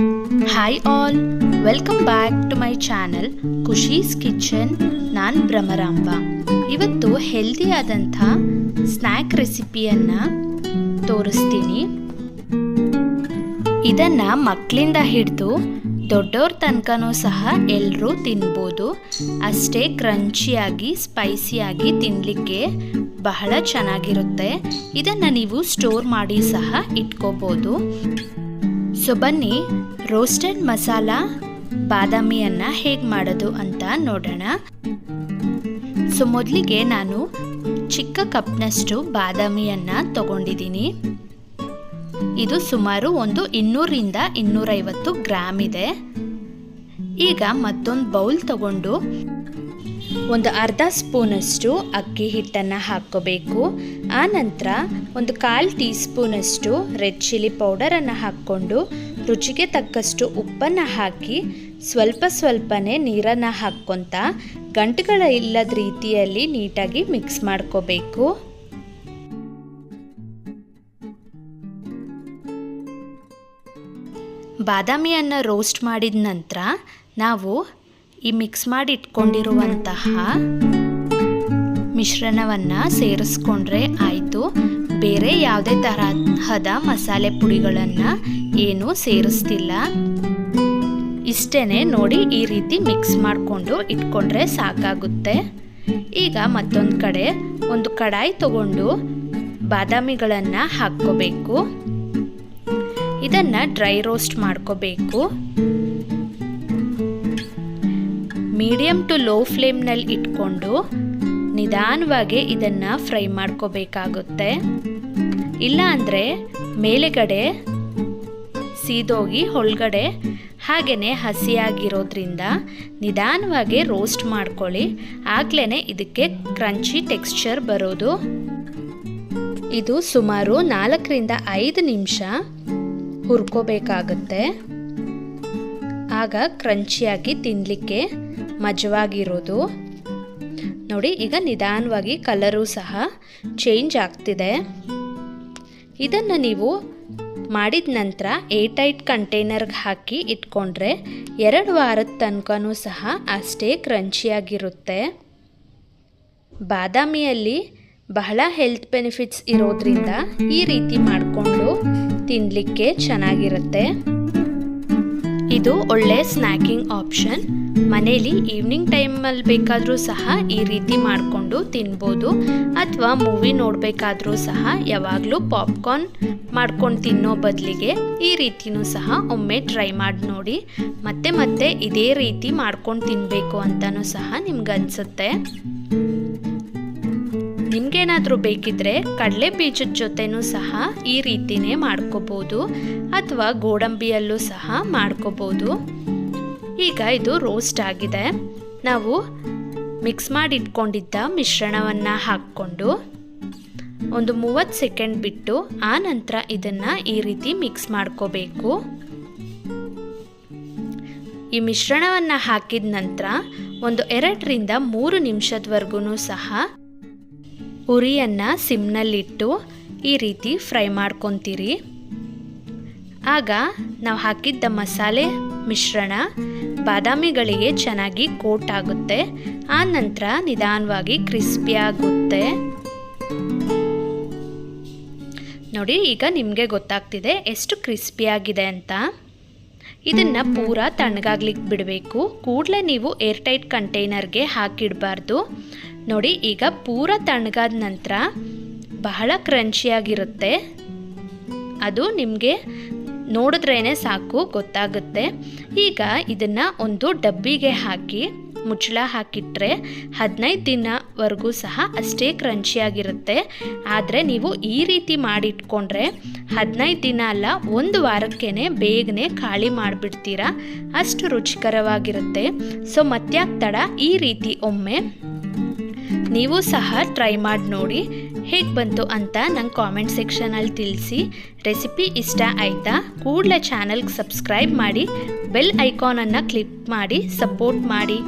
Hi all, welcome back to my channel Khushi's kitchen. ನಾನು ಭ್ರಮರಾಂಬ. ಇವತ್ತು healthy ಆದಂಥ ಸ್ನ್ಯಾಕ್ ರೆಸಿಪಿಯನ್ನು ತೋರಿಸ್ತೀನಿ. ಇದನ್ನು ಮಕ್ಕಳಿಂದ ಹಿಡಿದು ದೊಡ್ಡವ್ರ ತನಕನೂ ಸಹ ಎಲ್ಲರೂ ತಿನ್ಬೋದು. ಅಷ್ಟೇ ಕ್ರಂಚಿಯಾಗಿ ಸ್ಪೈಸಿಯಾಗಿ ತಿನ್ನಲಿಕ್ಕೆ ಬಹಳ ಚೆನ್ನಾಗಿರುತ್ತೆ. ಇದನ್ನು ನೀವು ಸ್ಟೋರ್ ಮಾಡಿ ಸಹ ಇಟ್ಕೋಬೋದು. ಸೊ ಬನ್ನಿ, ರೋಸ್ಟೆಡ್ ಮಸಾಲ ಬಾದಾಮಿಯನ್ನು ಹೇಗೆ ಮಾಡೋದು ಅಂತ ನೋಡೋಣ. ಸೊ ಮೊದಲಿಗೆ ನಾನು ಚಿಕ್ಕ ಕಪ್ನಷ್ಟು ಬಾದಾಮಿಯನ್ನು ತಗೊಂಡಿದ್ದೀನಿ. ಇದು ಸುಮಾರು ಒಂದು 200ರಿಂದ 250 ಗ್ರಾಮ್ ಇದೆ. ಈಗ ಮತ್ತೊಂದು ಬೌಲ್ ತಗೊಂಡು ಒಂದು ಅರ್ಧ ಸ್ಪೂನಷ್ಟು ಅಕ್ಕಿ ಹಿಟ್ಟನ್ನು ಹಾಕ್ಕೋಬೇಕು. ಆನಂತರ ಒಂದು 1/4 ಟೀ ಸ್ಪೂನಷ್ಟು ರೆಡ್ ಚಿಲ್ಲಿ ಪೌಡರನ್ನು ಹಾಕ್ಕೊಂಡು ರುಚಿಗೆ ತಕ್ಕಷ್ಟು ಉಪ್ಪನ್ನು ಹಾಕಿ ಸ್ವಲ್ಪನೇ ನೀರನ್ನು ಹಾಕ್ಕೊತ ಗಂಟುಗಳ ಇಲ್ಲದ ರೀತಿಯಲ್ಲಿ ನೀಟಾಗಿ ಮಿಕ್ಸ್ ಮಾಡ್ಕೋಬೇಕು. ಬಾದಾಮಿಯನ್ನು ರೋಸ್ಟ್ ಮಾಡಿದ ನಂತರ ನಾವು ಈ ಮಿಕ್ಸ್ ಮಾಡಿ ಇಟ್ಕೊಂಡಿರುವಂತಹ ಮಿಶ್ರಣವನ್ನು ಸೇರಿಸ್ಕೊಂಡ್ರೆ ಆಯಿತು. ಬೇರೆ ಯಾವುದೇ ತರಹದ ಮಸಾಲೆ ಪುಡಿಗಳನ್ನು ಏನೂ ಸೇರಿಸ್ತಿಲ್ಲ. ಇಷ್ಟೇ ನೋಡಿ, ಈ ರೀತಿ ಮಿಕ್ಸ್ ಮಾಡಿಕೊಂಡು ಇಟ್ಕೊಂಡ್ರೆ ಸಾಕಾಗುತ್ತೆ. ಈಗ ಮತ್ತೊಂದು ಕಡೆ ಒಂದು ಕಡಾಯಿ ತಗೊಂಡು ಬಾದಾಮಿಗಳನ್ನು ಹಾಕ್ಕೋಬೇಕು. ಇದನ್ನು ಡ್ರೈ ರೋಸ್ಟ್ ಮಾಡ್ಕೋಬೇಕು. ಮೀಡಿಯಮ್ ಟು ಲೋ ಫ್ಲೇಮ್ನಲ್ಲಿ ಇಟ್ಕೊಂಡು ನಿಧಾನವಾಗಿ ಇದನ್ನು ಫ್ರೈ ಮಾಡ್ಕೋಬೇಕಾಗುತ್ತೆ. ಇಲ್ಲ ಅಂದರೆ ಮೇಲೆಗಡೆ ಸೀದೋಗಿ ಒಳಗಡೆ ಹಾಗೆಯೇ ಹಸಿಯಾಗಿರೋದ್ರಿಂದ ನಿಧಾನವಾಗಿ ರೋಸ್ಟ್ ಮಾಡ್ಕೊಳ್ಳಿ. ಆಗಲೇ ಇದಕ್ಕೆ ಕ್ರಂಚಿ ಟೆಕ್ಸ್ಚರ್ ಬರೋದು. ಇದು ಸುಮಾರು 4ರಿಂದ 5 ನಿಮಿಷ ಹುರ್ಕೋಬೇಕಾಗುತ್ತೆ. ಆಗ ಕ್ರಂಚಿಯಾಗಿ ತಿನ್ನಲಿಕ್ಕೆ ಮಜವಾಗಿರೋದು. ನೋಡಿ, ಈಗ ನಿಧಾನವಾಗಿ ಕಲರು ಸಹ ಚೇಂಜ್ ಆಗ್ತಿದೆ. ಇದನ್ನು ನೀವು ಮಾಡಿದ ನಂತರ ಏರ್ಟೈಟ್ ಕಂಟೈನರ್ಗೆ ಹಾಕಿ ಇಟ್ಕೊಂಡ್ರೆ 2 ವಾರದ ತನಕನೂ ಸಹ ಅಷ್ಟೇ ಕ್ರಂಚಿಯಾಗಿರುತ್ತೆ. ಬಾದಾಮಿಯಲ್ಲಿ ಬಹಳ ಹೆಲ್ತ್ ಬೆನಿಫಿಟ್ಸ್ ಇರೋದ್ರಿಂದ ಈ ರೀತಿ ಮಾಡಿಕೊಂಡು ತಿನ್ನಲಿಕ್ಕೆ ಚೆನ್ನಾಗಿರುತ್ತೆ. ಇದು ಒಳ್ಳೆ ಸ್ನ್ಯಾಕಿಂಗ್ ಆಪ್ಷನ್. ಮನೇಲಿ ಈವ್ನಿಂಗ್ ಟೈಮಲ್ಲಿ ಬೇಕಾದರೂ ಸಹ ಈ ರೀತಿ ಮಾಡಿಕೊಂಡು ತಿನ್ಬೋದು. ಅಥವಾ ಮೂವಿ ನೋಡಬೇಕಾದ್ರೂ ಸಹ ಯಾವಾಗಲೂ ಪಾಪ್ಕಾರ್ನ್ ಮಾಡ್ಕೊಂಡು ತಿನ್ನೋ ಬದಲಿಗೆ ಈ ರೀತಿಯೂ ಸಹ ಒಮ್ಮೆ ಟ್ರೈ ಮಾಡಿ ನೋಡಿ. ಮತ್ತೆ ಇದೇ ರೀತಿ ಮಾಡ್ಕೊಂಡು ತಿನ್ನಬೇಕು ಅಂತಲೂ ಸಹ ನಿಮ್ಗೆ ಅನಿಸುತ್ತೆ. ನಿಮಗೇನಾದರೂ ಬೇಕಿದ್ದರೆ ಕಡಲೆ ಬೀಜದ ಜೊತೆನೂ ಸಹ ಈ ರೀತಿಯೇ ಮಾಡ್ಕೋಬೋದು, ಅಥವಾ ಗೋಡಂಬಿಯಲ್ಲೂ ಸಹ ಮಾಡ್ಕೋಬೋದು. ಈಗ ಇದು ರೋಸ್ಟ್ ಆಗಿದೆ. ನಾವು ಮಿಕ್ಸ್ ಮಾಡಿ ಇಟ್ಕೊಂಡಿದ್ದ ಮಿಶ್ರಣವನ್ನು ಹಾಕ್ಕೊಂಡು ಒಂದು 30 ಸೆಕೆಂಡ್ ಬಿಟ್ಟು ಆ ನಂತರ ಇದನ್ನು ಈ ರೀತಿ ಮಿಕ್ಸ್ ಮಾಡ್ಕೋಬೇಕು. ಈ ಮಿಶ್ರಣವನ್ನು ಹಾಕಿದ ನಂತರ ಒಂದು 2ರಿಂದ 3 ನಿಮಿಷದವರೆಗೂ ಸಹ ಉರಿಯನ್ನು ಸಿಮ್ನಲ್ಲಿಟ್ಟು ಈ ರೀತಿ ಫ್ರೈ ಮಾಡ್ಕೊತೀರಿ. ಆಗ ನಾವು ಹಾಕಿದ್ದ ಮಸಾಲೆ ಮಿಶ್ರಣ ಬಾದಾಮಿಗಳಿಗೆ ಚೆನ್ನಾಗಿ ಕೋಟ್ ಆಗುತ್ತೆ. ಆ ನಂತರ ನಿಧಾನವಾಗಿ ಕ್ರಿಸ್ಪಿ ಆಗುತ್ತೆ. ನೋಡಿ, ಈಗ ನಿಮಗೆ ಗೊತ್ತಾಗ್ತಿದೆ ಎಷ್ಟು ಕ್ರಿಸ್ಪಿಯಾಗಿದೆ ಅಂತ. ಇದನ್ನು ಪೂರಾ ತಣ್ಣಗಾಗ್ಲಿಕ್ಕೆ ಬಿಡಬೇಕು. ಕೂಡಲೇ ನೀವು ಏರ್ಟೈಟ್ ಕಂಟೈನರ್ಗೆ ಹಾಕಿಡಬಾರ್ದು. ನೋಡಿ, ಈಗ ಪೂರ ತಣ್ಣಗಾದ ನಂತರ ಬಹಳ ಕ್ರಂಚಿಯಾಗಿರುತ್ತೆ. ಅದು ನಿಮಗೆ ನೋಡಿದ್ರೇ ಸಾಕು ಗೊತ್ತಾಗುತ್ತೆ. ಈಗ ಇದನ್ನು ಒಂದು ಡಬ್ಬಿಗೆ ಹಾಕಿ ಮುಚ್ಚಳ ಹಾಕಿಟ್ರೆ 15 ದಿನವರೆಗೂ ಸಹ ಅಷ್ಟೇ ಕ್ರಂಚಿಯಾಗಿರುತ್ತೆ. ಆದರೆ ನೀವು ಈ ರೀತಿ ಮಾಡಿಟ್ಕೊಂಡ್ರೆ 15 ದಿನ ಅಲ್ಲ, 1 ವಾರಕ್ಕೇ ಬೇಗನೆ ಖಾಲಿ ಮಾಡಿಬಿಡ್ತೀರಾ. ಅಷ್ಟು ರುಚಿಕರವಾಗಿರುತ್ತೆ. ಸೊ ಮತ್ತ್ಯಾಕೆ ತಡ, ಈ ರೀತಿ ಒಮ್ಮೆ ನೀವು ಸಹ ಟ್ರೈ ಮಾಡಿ ನೋಡಿ. ಹೇಗೆ ಬಂತು ಅಂತ ನಂಗೆ ಕಾಮೆಂಟ್ ಸೆಕ್ಷನಲ್ಲಿ ತಿಳಿಸಿ. ರೆಸಿಪಿ ಇಷ್ಟ ಆಯಿತಾ? ಕೂಡಲೇ ಚಾನಲ್ಗೆ ಸಬ್ಸ್ಕ್ರೈಬ್ ಮಾಡಿ, ಬೆಲ್ ಐಕಾನನ್ನು ಕ್ಲಿಕ್ ಮಾಡಿ ಸಪೋರ್ಟ್ ಮಾಡಿ.